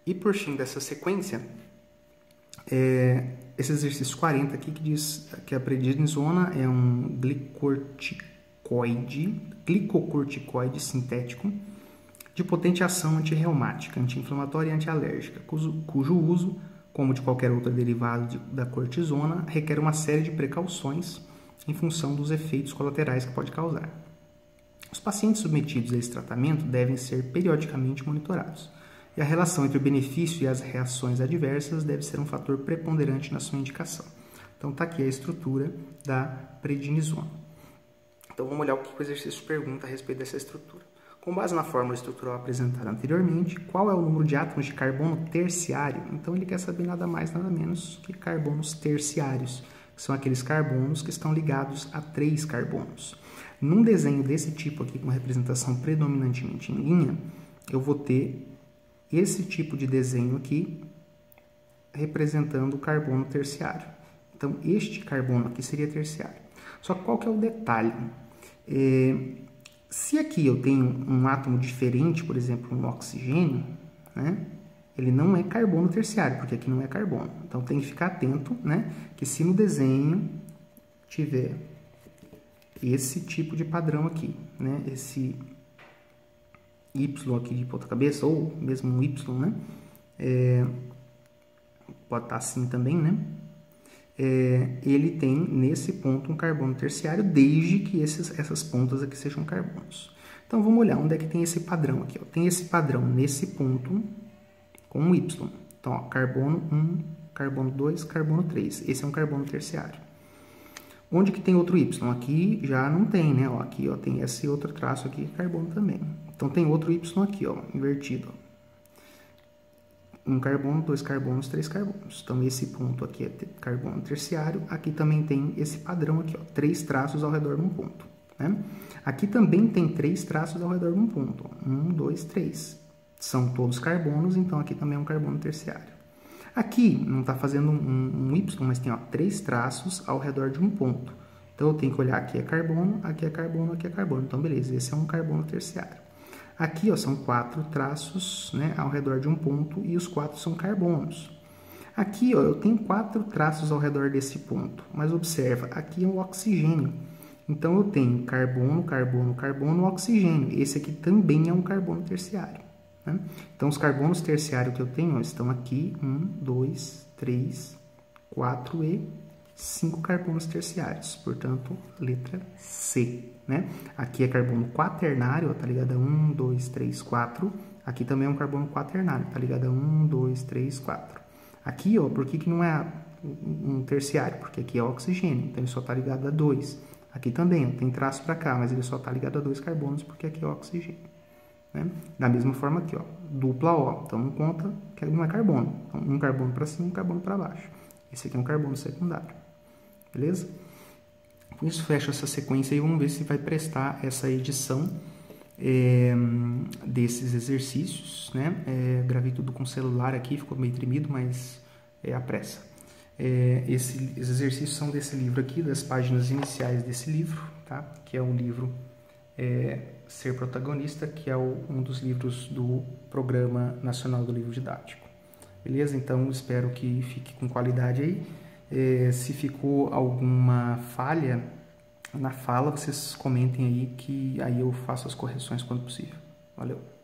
E por fim dessa sequência, esse exercício 40 aqui que diz que a prednisona é um glicocorticoide sintético de potente ação antirreumática, anti-inflamatória e antialérgica, cujo uso, como de qualquer outro derivado da cortisona, requer uma série de precauções em função dos efeitos colaterais que pode causar. Os pacientes submetidos a esse tratamento devem ser periodicamente monitorados, e a relação entre o benefício e as reações adversas deve ser um fator preponderante na sua indicação. Então, está aqui a estrutura da prednisona. Então, vamos olhar o que o exercício pergunta a respeito dessa estrutura. Com base na fórmula estrutural apresentada anteriormente, qual é o número de átomos de carbono terciário? Então, ele quer saber nada mais, nada menos que carbonos terciários, que são aqueles carbonos que estão ligados a 3 carbonos. Num desenho desse tipo aqui, com representação predominantemente em linha, eu vou ter esse tipo de desenho aqui representando o carbono terciário. Então, este carbono aqui seria terciário. Só que qual que é o detalhe? Se aqui eu tenho um átomo diferente, por exemplo, um oxigênio, né, ele não é carbono terciário, porque aqui não é carbono. Então, tem que ficar atento, né, que se no desenho tiver esse tipo de padrão aqui, né, esse Y aqui de ponta-cabeça, ou mesmo um Y, né, pode estar assim também, né, ele tem nesse ponto um carbono terciário, desde que essas pontas aqui sejam carbonos. Então, vamos olhar onde é que tem esse padrão aqui. Ó. Tem esse padrão nesse ponto com um Y. Então, ó, carbono 1, carbono 2, carbono 3. Esse é um carbono terciário. Onde que tem outro Y? Aqui já não tem, né? Ó, aqui ó, tem esse outro traço aqui, carbono também. Então, tem outro Y aqui, ó, invertido. Ó. 1 carbono, 2 carbonos, 3 carbonos. Então, esse ponto aqui é carbono terciário. Aqui também tem esse padrão aqui, ó, 3 traços ao redor de um ponto. Né? Aqui também tem 3 traços ao redor de um ponto. 1, 2, 3. São todos carbonos, então aqui também é um carbono terciário. Aqui não está fazendo um Y, mas tem ó, 3 traços ao redor de um ponto. Então, eu tenho que olhar aqui é carbono, aqui é carbono, aqui é carbono. Então, beleza, esse é um carbono terciário. Aqui ó, são 4 traços, né, ao redor de um ponto e os 4 são carbonos. Aqui ó, eu tenho 4 traços ao redor desse ponto, mas observa, aqui é um oxigênio. Então, eu tenho carbono, carbono, carbono, oxigênio. Esse aqui também é um carbono terciário. Né? Então, os carbonos terciários que eu tenho ó, estão aqui, 1, 2, 3, 4 e 5 carbonos terciários. Portanto, letra C. Né? Aqui é carbono quaternário, está ligado a 1, 2, 3, 4. Aqui também é um carbono quaternário, está ligado a 1, 2, 3, 4. Aqui, ó, por que não é um terciário? Porque aqui é oxigênio, então ele só está ligado a 2. Aqui também, ó, tem traço para cá, mas ele só está ligado a 2 carbonos, porque aqui é oxigênio. Né? Da mesma forma aqui, ó, dupla O, então não conta que não é carbono. Então, um carbono para cima, um carbono para baixo. Esse aqui é um carbono secundário. Beleza? Com isso, fecho essa sequência e vamos ver se vai prestar essa edição desses exercícios. Né? Gravei tudo com celular aqui, ficou meio tremido, mas é a pressa. Esses exercícios são desse livro aqui, das páginas iniciais desse livro, tá? Que é o livro Ser Protagonista, que é um dos livros do Programa Nacional do Livro Didático. Beleza? Então, espero que fique com qualidade aí. Se ficou alguma falha na fala, vocês comentem aí que aí eu faço as correções quando possível. Valeu!